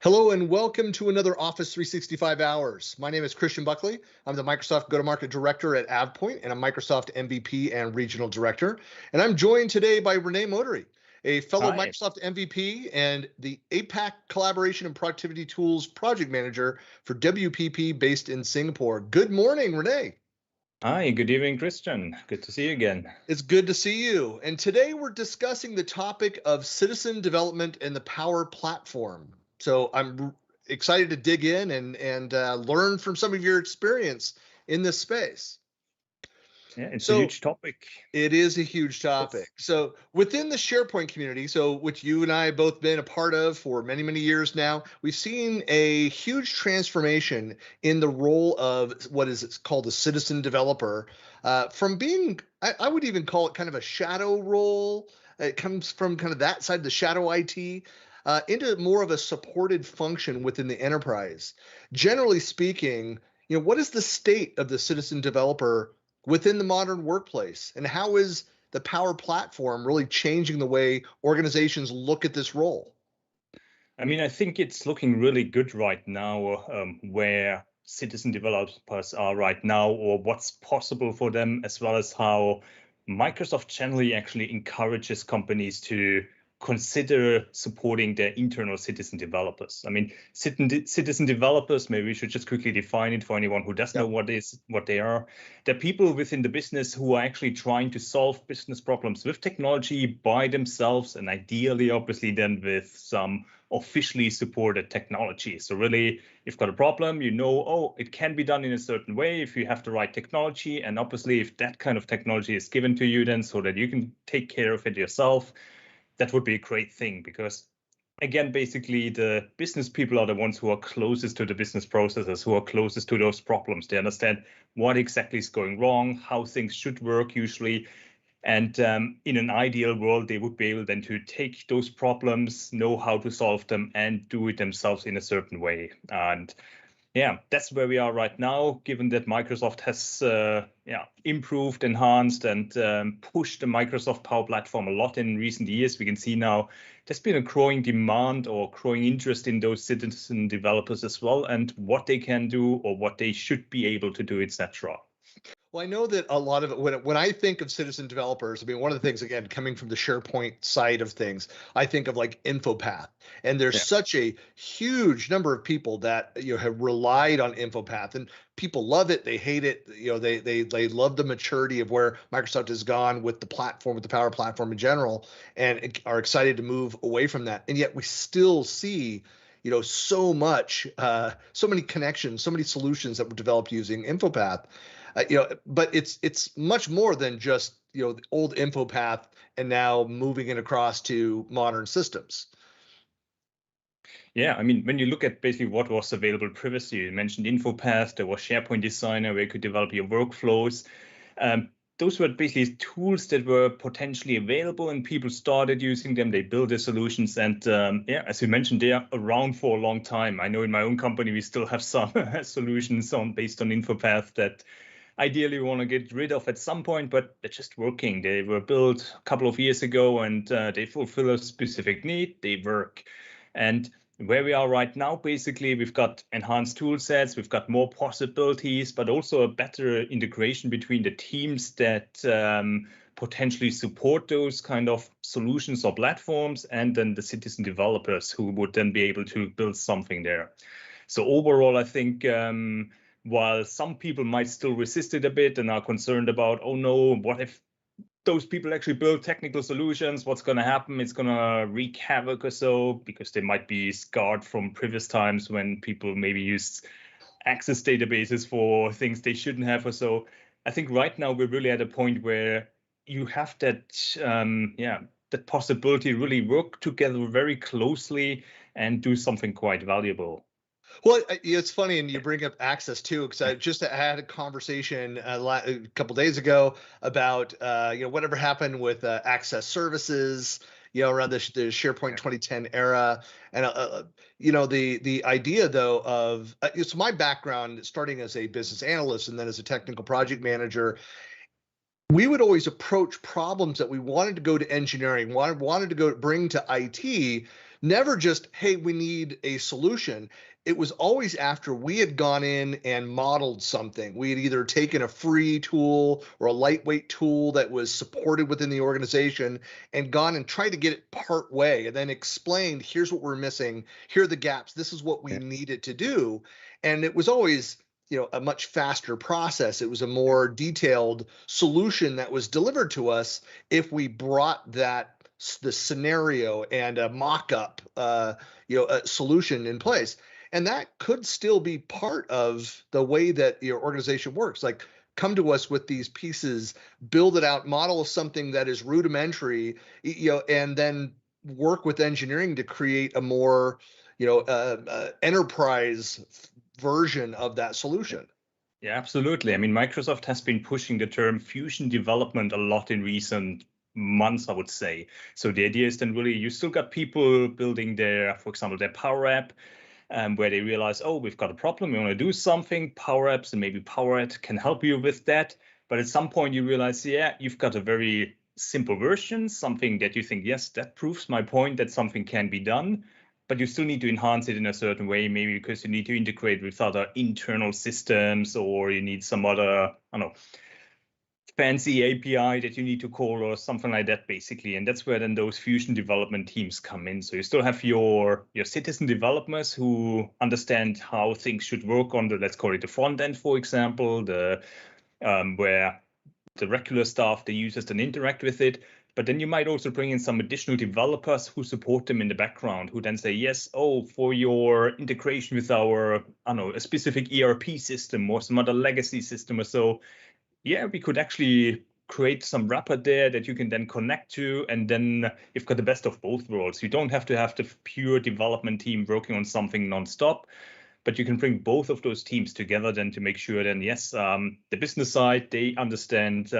Hello and welcome to another Office 365 Hours. My name is Christian Buckley. I'm the Microsoft Go-to-Market Director at AvePoint and a Microsoft MVP and Regional Director. And I'm joined today by Rene Modery, a fellow Hi. Microsoft MVP and the APAC Collaboration and Productivity Tools Project Manager for WPP based in Singapore. Good morning, Rene. Hi, good evening, Christian. Good to see you again. It's good to see you. And today we're discussing the topic of citizen development and the Power Platform. So I'm excited to dig in and learn from some of your experience in this space. Yeah, it's a huge topic. It is a huge topic. So within the SharePoint community, which you and I have both been a part of for many, many years now, we've seen a huge transformation in the role of what is called a citizen developer, from being, I would even call it kind of a shadow role. It comes from kind of that side, the shadow IT, into more of a supported function within the enterprise. Generally speaking, what is the state of the citizen developer within the modern workplace, and how is the Power Platform really changing the way organizations look at this role? I mean, I think it's looking really good right now, where citizen developers are right now, or what's possible for them, as well as how Microsoft generally actually encourages companies to consider supporting their internal citizen developers. I mean, citizen developers, maybe we should just quickly define it for anyone who doesn't know what they are. They're people within the business who are actually trying to solve business problems with technology by themselves, and ideally, obviously, then with some officially supported technology. So really, you've got a problem, oh, it can be done in a certain way if you have the right technology. And obviously, if that kind of technology is given to you then so that you can take care of it yourself, that would be a great thing, because again, basically the business people are the ones who are closest to the business processes, who are closest to those problems. They understand what exactly is going wrong, how things should work usually. And in an ideal world, they would be able then to take those problems, know how to solve them, and do it themselves in a certain way. And yeah, that's where we are right now, given that Microsoft has improved, enhanced, and pushed the Microsoft Power Platform a lot in recent years. We can see now there's been a growing demand or growing interest in those citizen developers as well, and what they can do or what they should be able to do, etc. Well, I know that a lot of it, when I think of citizen developers, I mean, one of the things, again, coming from the SharePoint side of things, I think of like InfoPath. And there's such a huge number of people that have relied on InfoPath, and people love it, they hate it, they love the maturity of where Microsoft has gone with the platform, with the Power Platform in general, and are excited to move away from that. And yet we still see so much, so many connections, so many solutions that were developed using InfoPath. But it's much more than just the old InfoPath and now moving it across to modern systems. Yeah, I mean, when you look at basically what was available previously, you mentioned InfoPath, there was SharePoint Designer where you could develop your workflows. Those were basically tools that were potentially available, and people started using them. They built their solutions, and as you mentioned, they are around for a long time. I know in my own company we still have some solutions based on InfoPath that ideally we want to get rid of at some point, but they're just working. They were built a couple of years ago, and they fulfill a specific need. They work. And where we are right now, basically, we've got enhanced tool sets, we've got more possibilities, but also a better integration between the teams that potentially support those kind of solutions or platforms, and then the citizen developers who would then be able to build something there. So overall, I think while some people might still resist it a bit and are concerned about, oh no, what if those people actually build technical solutions, what's going to happen? It's going to wreak havoc or so, because they might be scarred from previous times when people maybe used access databases for things they shouldn't have or so. I think right now we're really at a point where you have that, that possibility to really work together very closely and do something quite valuable. Well, it's funny, and you bring up access too, because I just had a conversation a couple days ago about whatever happened with access services, around the SharePoint 2010 era, and the idea though of it's my background starting as a business analyst and then as a technical project manager. We would always approach problems that we wanted to go to engineering, wanted to go bring to IT, never just, hey, we need a solution. It was always after we had gone in and modeled something. We had either taken a free tool or a lightweight tool that was supported within the organization and gone and tried to get it part way and then explained, here's what we're missing, here are the gaps, this is what we needed to do. And it was always a much faster process. It was a more detailed solution that was delivered to us if we brought the scenario and a mock-up, a solution in place. And that could still be part of the way that your organization works. Like, come to us with these pieces, build it out, model something that is rudimentary, and then work with engineering to create a more, enterprise version of that solution. Yeah, absolutely. I mean, Microsoft has been pushing the term fusion development a lot in recent months, I would say. So the idea is then really you still got people building for example, their Power App, where they realize, oh, we've got a problem, we want to do something. Power Apps and maybe Power App can help you with that. But at some point you realize, yeah, you've got a very simple version, something that you think, yes, that proves my point that something can be done. But you still need to enhance it in a certain way, maybe because you need to integrate with other internal systems, or you need some other, I don't know, fancy API that you need to call or something like that, basically. And that's where then those fusion development teams come in. So you still have your citizen developers who understand how things should work on the, let's call it the front end, for example, where the regular staff, the users, then interact with it. But then you might also bring in some additional developers who support them in the background, who then say, yes, oh, for your integration with our, I don't know, a specific ERP system or some other legacy system or so, yeah, we could actually create some wrapper there that you can then connect to. And then you've got the best of both worlds. You don't have to have the pure development team working on something nonstop, but you can bring both of those teams together then to make sure then, yes, the business side, they understand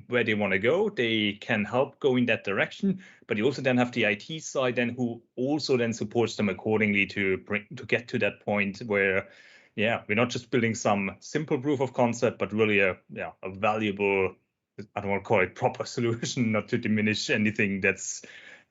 where they want to go. They can help go in that direction, but you also then have the IT side then who also then supports them accordingly to get to that point where, yeah, we're not just building some simple proof of concept, but really a valuable, I don't want to call it proper solution, not to diminish anything that's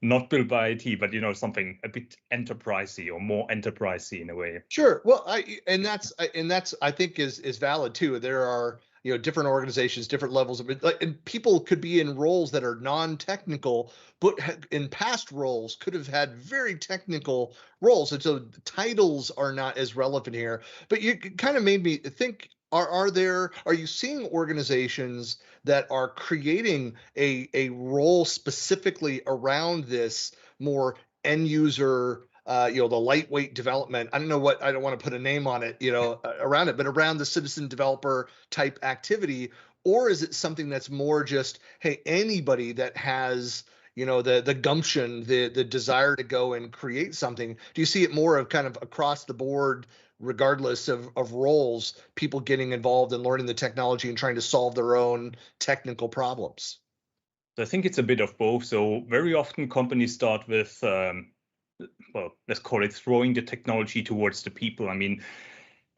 not built by IT, but something a bit enterprisey or more enterprisey in a way. Sure. Well, that's I think is valid too. There are different organizations, different levels of and people could be in roles that are non-technical, but in past roles could have had very technical roles, and so titles are not as relevant here. But you kind of made me think. Are you seeing organizations that are creating a role specifically around this more end user, the lightweight development? I don't want to put a name on it, around it, but around the citizen developer type activity? Or is it something that's more just, hey, anybody that has, the gumption, the desire to go and create something? Do you see it more of kind of across the board, regardless of roles, people getting involved and learning the technology and trying to solve their own technical problems? So I think it's a bit of both. So very often companies start with, well, let's call it throwing the technology towards the people. I mean,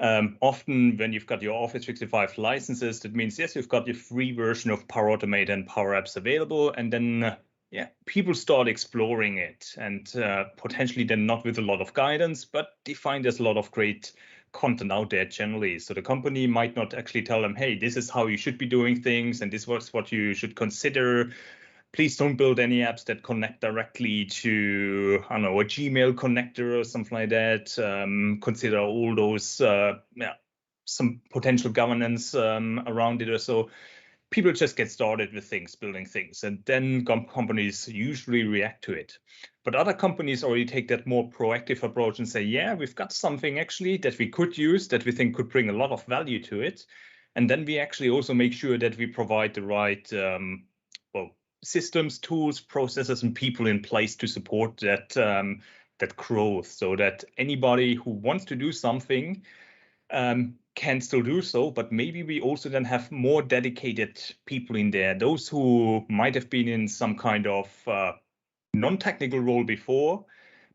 often when you've got your Office 365 licenses, that means, yes, you've got your free version of Power Automate and Power Apps available. And then, people start exploring it, and potentially then not with a lot of guidance, but they find there's a lot of great content out there generally. So the company might not actually tell them, hey, this is how you should be doing things, and this was what you should consider. Please don't build any apps that connect directly to, I don't know, a Gmail connector or something like that. Consider all those, some potential governance around it or so. people just get started with things, building things, and then companies usually react to it. But other companies already take that more proactive approach and say, yeah, we've got something actually that we could use, that we think could bring a lot of value to it. And then we actually also make sure that we provide the right systems, tools, processes, and people in place to support that that growth, so that anybody who wants to do something can still do so, but maybe we also then have more dedicated people in there, those who might have been in some kind of non-technical role before,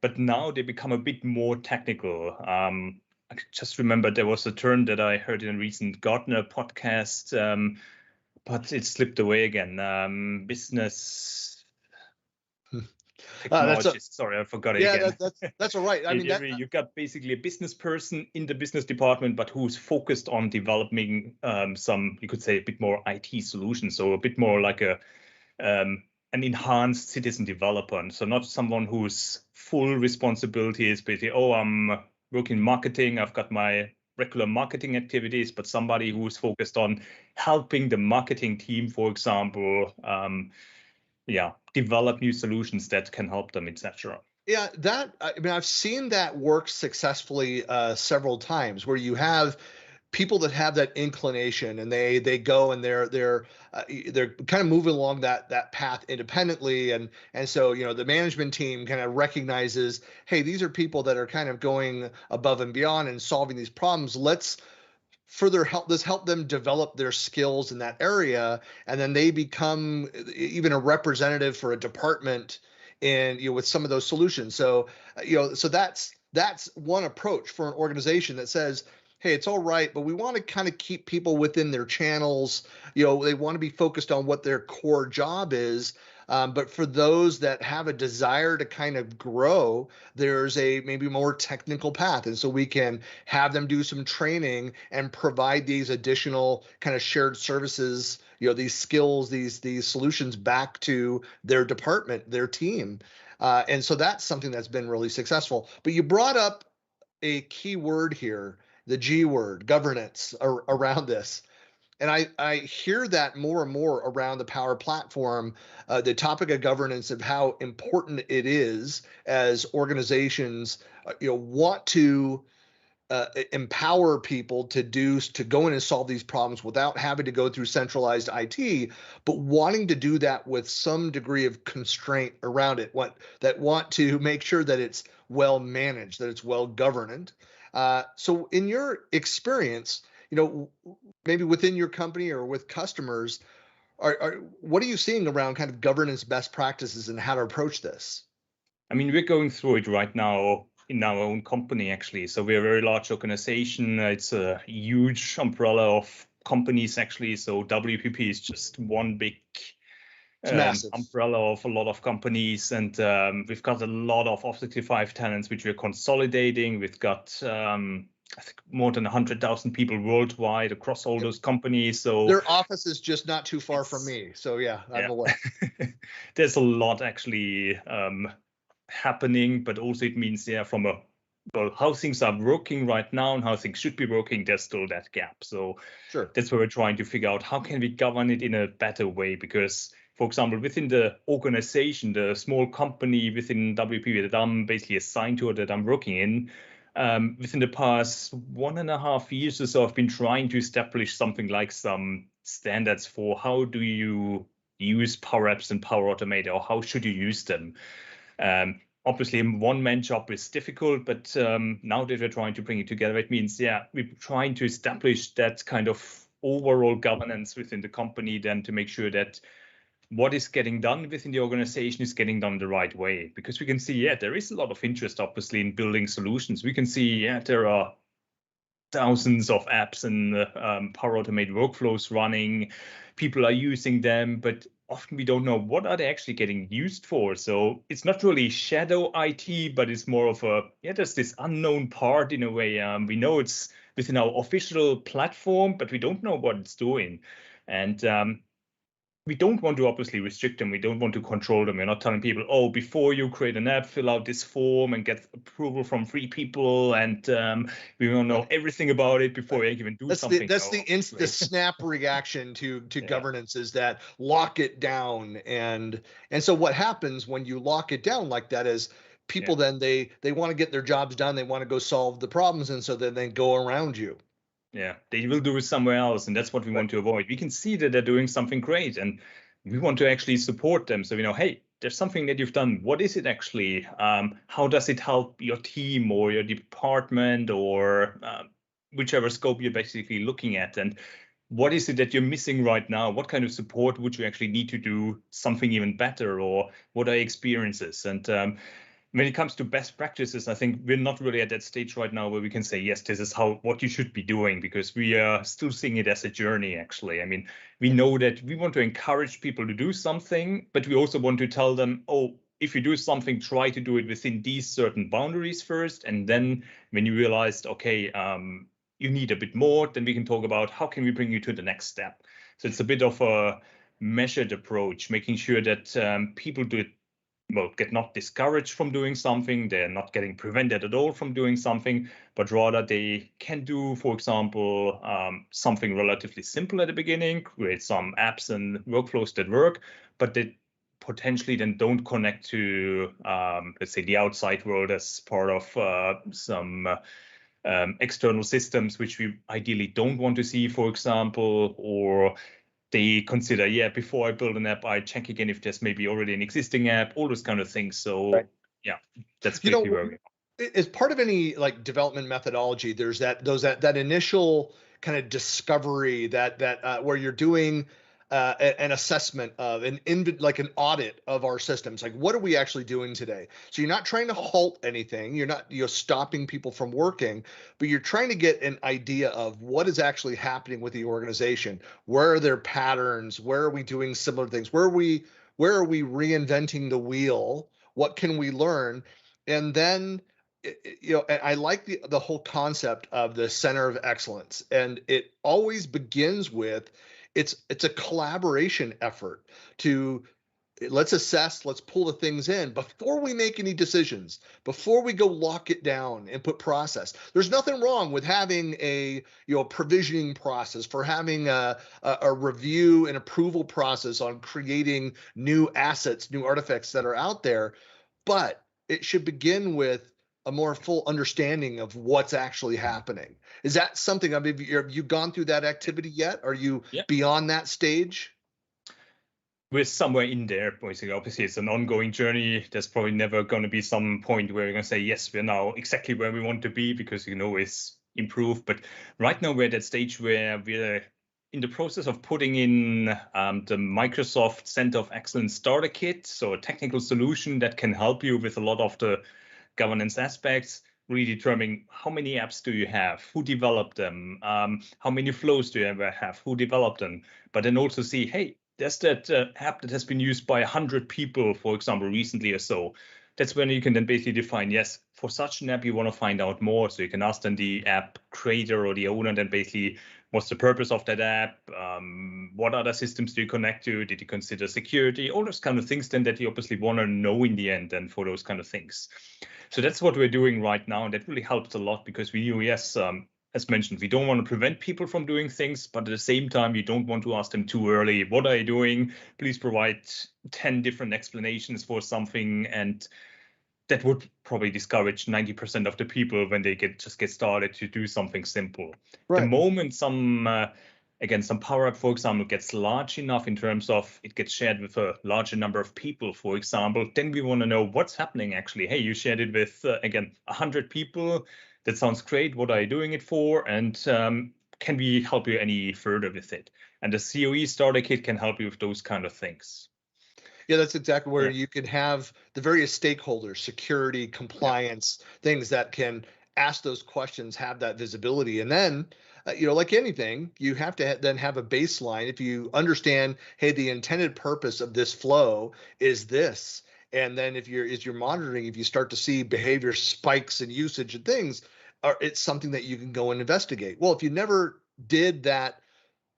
but now they become a bit more technical. I just remember there was a term that I heard in a recent Gartner podcast, but it slipped away again. Business technologist. Sorry, I forgot it again. That's all right. I mean, you've got basically a business person in the business department, but who's focused on developing some, you could say, a bit more IT solutions, so a bit more like an enhanced citizen developer. And so not someone whose full responsibility is basically, I'm working in marketing, I've got my regular marketing activities, but somebody who's focused on helping the marketing team, for example, develop new solutions that can help them, etc. Yeah, I've seen that work successfully several times, where you have people that have that inclination, and they go and they're kind of moving along that path independently, and so the management team kind of recognizes, hey, these are people that are kind of going above and beyond and solving these problems. Let's further help them develop their skills in that area, and then they become even a representative for a department in with some of those solutions. So so that's one approach for an organization that says, hey, it's all right, but we want to kind of keep people within their channels. They want to be focused on what their core job is. But for those that have a desire to kind of grow, there's a maybe more technical path. And so we can have them do some training and provide these additional kind of shared services, these skills, these solutions back to their department, their team. And so that's something that's been really successful. But you brought up a key word here, the G word, governance, around this. And I hear that more and more around the Power Platform, the topic of governance, of how important it is as organizations, want to empower people to go in and solve these problems without having to go through centralized IT, but wanting to do that with some degree of constraint around it. Want to make sure that it's well managed, that it's well governed. So in your experience, maybe within your company or with customers, what are you seeing around kind of governance best practices and how to approach this? I mean, we're going through it right now in our own company, actually. So we're a very large organization. It's a huge umbrella of companies, actually. So WPP is just one big umbrella of a lot of companies. And we've got a lot of Objective 5 tenants, which we're consolidating. We've got I think more than 100,000 people worldwide across all those companies. So their office is just not too far from me. So I'm aware. There's a lot actually happening, but also it means from how things are working right now and how things should be working, there's still that gap. So sure, that's where we're trying to figure out how can we govern it in a better way, because for example, within the organization, the small company within WPP that I'm basically assigned to or that I'm working in, within the past 1.5 years or so, I've been trying to establish something like some standards for how do you use Power Apps and Power Automate, or how should you use them. Obviously, a one-man job is difficult, but now that we're trying to bring it together, it means, we're trying to establish that kind of overall governance within the company, then to make sure that what is getting done within the organization is getting done the right way. Because we can see, there is a lot of interest, obviously, in building solutions. We can see, there are thousands of apps and Power Automate workflows running. People are using them, but often we don't know what are they actually getting used for. So it's not really shadow IT, but it's more of there's this unknown part in a way. We know it's within our official platform, but we don't know what it's doing. And we don't want to obviously restrict them. We don't want to control them. We're not telling people, oh, before you create an app, fill out this form and get approval from 3 people, and we want to know everything about it before we even do something. The snap reaction to governance is that lock it down, and so what happens when you lock it down like that is people then they want to get their jobs done, they want to go solve the problems, and so then they go around you. Yeah, they will do it somewhere else, and that's what we want to avoid. We can see that they're doing something great, and we want to actually support them. So we know, hey, there's something that you've done. What is it actually? How does it help your team or your department or whichever scope you're basically looking at? And what is it that you're missing right now? What kind of support would you actually need to do something even better? Or what are experiences? And when it comes to best practices, I think we're not really at that stage right now where we can say, yes, this is what you should be doing, because we are still seeing it as a journey, actually. I mean, we know that we want to encourage people to do something, but we also want to tell them, oh, if you do something, try to do it within these certain boundaries first. And then when you realized, okay, you need a bit more, then we can talk about how can we bring you to the next step. So it's a bit of a measured approach, making sure that people do it, get not discouraged from doing something. They're not getting prevented at all from doing something, but rather they can do, for example, something relatively simple at the beginning, create some apps and workflows that work, but they potentially then don't connect to, let's say, the outside world as part of some external systems, which we ideally don't want to see, for example, or they consider, before I build an app, I check again if there's maybe already an existing app, all those kind of things. So that's basically where we are. As part of any like development methodology, there's that initial kind of discovery that where you're doing an assessment of like an audit of our systems. Like, what are we actually doing today? So you're not trying to halt anything. You're not stopping people from working, but you're trying to get an idea of what is actually happening with the organization. Where are there patterns? Where are we doing similar things? Where are we reinventing the wheel? What can we learn? And then I like the whole concept of the center of excellence, and it always begins with it's a collaboration effort to let's assess, let's pull the things in before we make any decisions, before we go lock it down and put process. There's nothing wrong with having a provisioning process, for having a review and approval process on creating new assets, new artifacts that are out there, but it should begin with a more full understanding of what's actually happening. Is that something, I mean, have you gone through that activity yet? Are you beyond that stage? We're somewhere in there, basically. Obviously, it's an ongoing journey. There's probably never going to be some point where we're going to say, yes, we're now exactly where we want to be, because you can always improve. But right now, we're at that stage where we're in the process of putting in the Microsoft Center of Excellence Starter Kit, so a technical solution that can help you with a lot of the governance aspects, really determining how many apps do you have, who developed them, how many flows do you ever have, who developed them, but then also see, hey, there's that app that has been used by 100 people, for example, recently or so. That's when you can then basically define, yes, for such an app, you want to find out more. So you can ask then the app creator or the owner, then basically, what's the purpose of that app? What other systems do you connect to? Did you consider security? All those kind of things then that you obviously want to know in the end, and for those kind of things. So that's what we're doing right now. And that really helps a lot, because we knew, yes, as mentioned, we don't want to prevent people from doing things, but at the same time, you don't want to ask them too early, what are you doing? Please provide 10 different explanations for something. And that would probably discourage 90% of the people when they get started to do something simple. Right. The moment some Power Up, for example, gets large enough in terms of it gets shared with a larger number of people, for example, then we want to know what's happening actually. Hey, you shared it with, 100 people. That sounds great. What are you doing it for? And can we help you any further with it? And the COE Starter Kit can help you with those kind of things. Yeah, that's exactly where you can have the various stakeholders, security, compliance, things that can ask those questions, have that visibility. And then, like anything, you have to then have a baseline. If you understand, hey, the intended purpose of this flow is this. And then as you're monitoring, if you start to see behavior spikes in usage and things, it's something that you can go and investigate. Well, if you never did that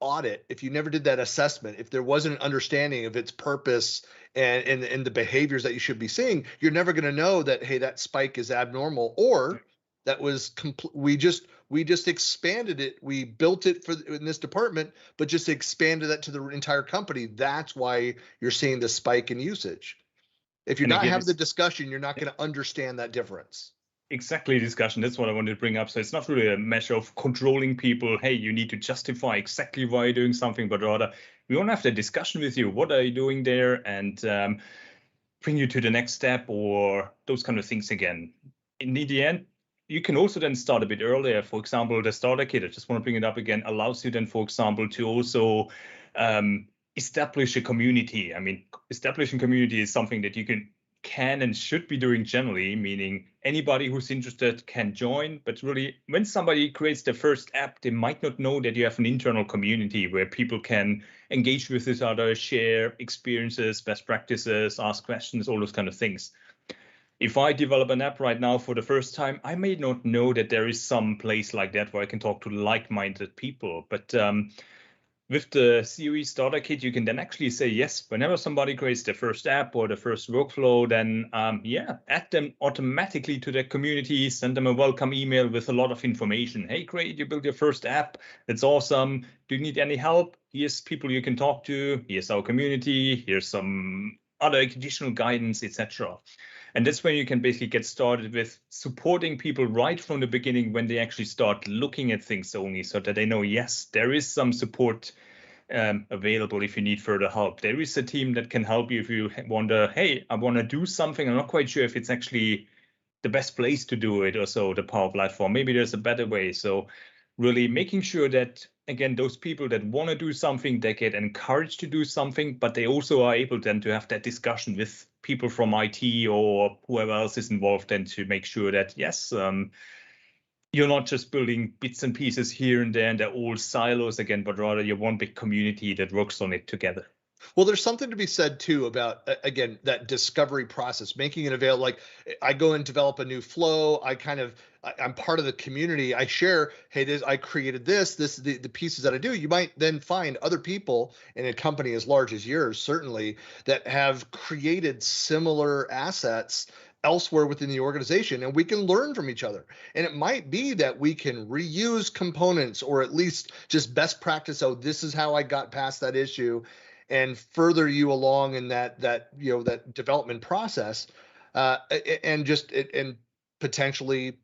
audit, if you never did that assessment, if there wasn't an understanding of its purpose and the behaviors that you should be seeing, you're never going to know that, hey, that spike is abnormal, or that was we just expanded it. We built it for in this department, but just expanded that to the entire company. That's why you're seeing the spike in usage. If you're not having the discussion, you're not going to understand that difference. Exactly, discussion. That's what I wanted to bring up. So it's not really a measure of controlling people. Hey, you need to justify exactly why you're doing something, but rather we want to have the discussion with you. What are you doing there? And bring you to the next step or those kind of things again. In the end, you can also then start a bit earlier. For example, the starter kit, I just want to bring it up again, allows you then, for example, to also establish a community. I mean, establishing community is something that you can and should be doing generally, meaning anybody who's interested can join. But really, when somebody creates their first app, they might not know that you have an internal community where people can engage with each other, share experiences, best practices, ask questions, all those kind of things. If I develop an app right now for the first time, I may not know that there is some place like that where I can talk to like-minded people. But with the COE starter kit, you can then actually say, yes, whenever somebody creates their first app or the first workflow, then add them automatically to the community, send them a welcome email with a lot of information. Hey, great, you built your first app. That's awesome. Do you need any help? Here's people you can talk to. Here's our community. Here's some other additional guidance, etc. And that's when you can basically get started with supporting people right from the beginning when they actually start looking at things only, so that they know, yes, there is some support available if you need further help. There is a team that can help you if you wonder, hey, I want to do something. I'm not quite sure if it's actually the best place to do it or so, the Power Platform. Maybe there's a better way. So really making sure that, again, those people that want to do something, they get encouraged to do something, but they also are able then to have that discussion with people from IT or whoever else is involved, and to make sure that, yes, you're not just building bits and pieces here and there and they're all silos again, but rather you're one big community that works on it together. Well, there's something to be said too about, again, that discovery process, making it available. Like I go and develop a new flow. I'm part of the community. I share, hey, I created the pieces that I do. You might then find other people in a company as large as yours, certainly, that have created similar assets elsewhere within the organization, and we can learn from each other. And it might be that we can reuse components, or at least just best practice. Oh, this is how I got past that issue, and further you along in that development process, and potentially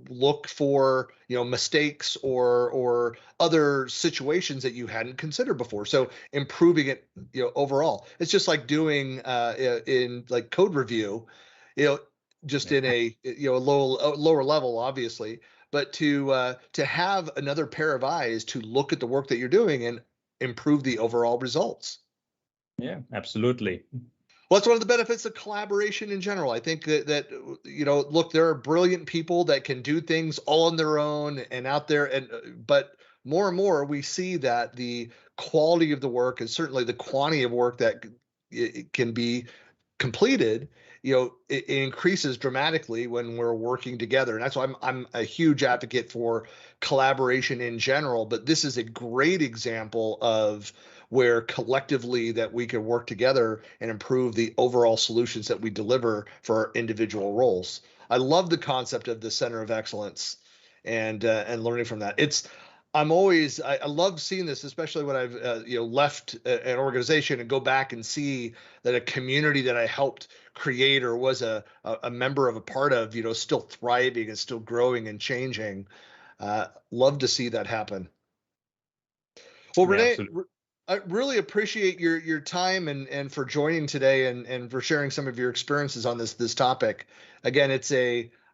look for mistakes or other situations that you hadn't considered before. So improving it overall. It's just like doing in like code review, just in a lower level, obviously, but to have another pair of eyes to look at the work that you're doing and improve the overall results. Yeah, absolutely. Well, that's one of the benefits of collaboration in general. I think that look, there are brilliant people that can do things all on their own and out there, but more and more we see that the quality of the work and certainly the quantity of work that it can be completed, it increases dramatically when we're working together. And that's why I'm a huge advocate for collaboration in general. But this is a great example of where collectively that we can work together and improve the overall solutions that we deliver for our individual roles. I love the concept of the center of excellence and learning from that. I love seeing this, especially when I've left an organization and go back and see that a community that I helped create or was a member of a part of, still thriving and still growing and changing. Love to see that happen. Well, Yeah, Rene, absolutely. I really appreciate your time and for joining today and for sharing some of your experiences on this topic. Again,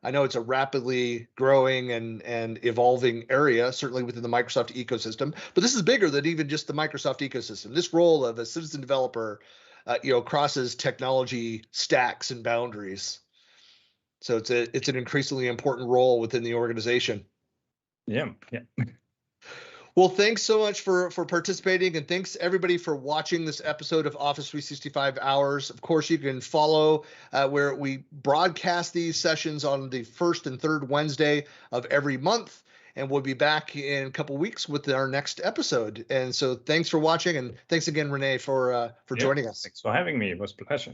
I know it's a rapidly growing and evolving area, certainly within the Microsoft ecosystem, but this is bigger than even just the Microsoft ecosystem. This role of a citizen developer, crosses technology stacks and boundaries. So it's an increasingly important role within the organization. Yeah. Well, thanks so much for participating, and thanks everybody for watching this episode of Office 365 Hours. Of course, you can follow where we broadcast these sessions on the first and third Wednesday of every month. and we'll be back in a couple weeks with our next episode. And so thanks for watching, and thanks again, Rene, for joining us. Thanks for having me. It was a pleasure.